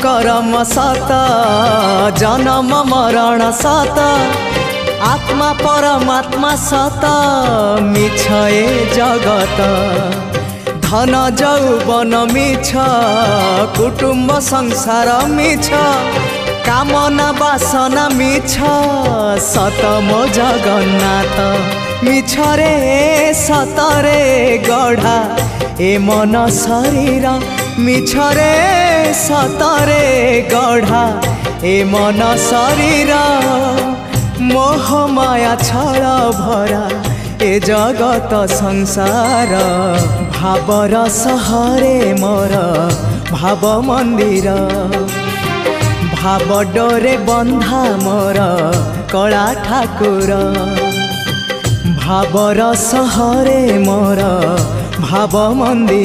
कर्म सत जन्म मरण सत आत्मा परमात्मा सत मिछ ए जगत धन जौवन मिछ कुटुंब संसार मिछ कामना वासना मिछ सत मो जगन्नाथ मिछ रे सत रे गढ़ा ए मन शरीर मिछ रे सत रे गढ़ा ए मन शरीर मोह माया छल भरा ए जगत संसार भावर सहरे मोर भाव मंदिर भाव डोरे बंधा मोर कला ठाकुर भावर सहरे मोर भाव मंदिर।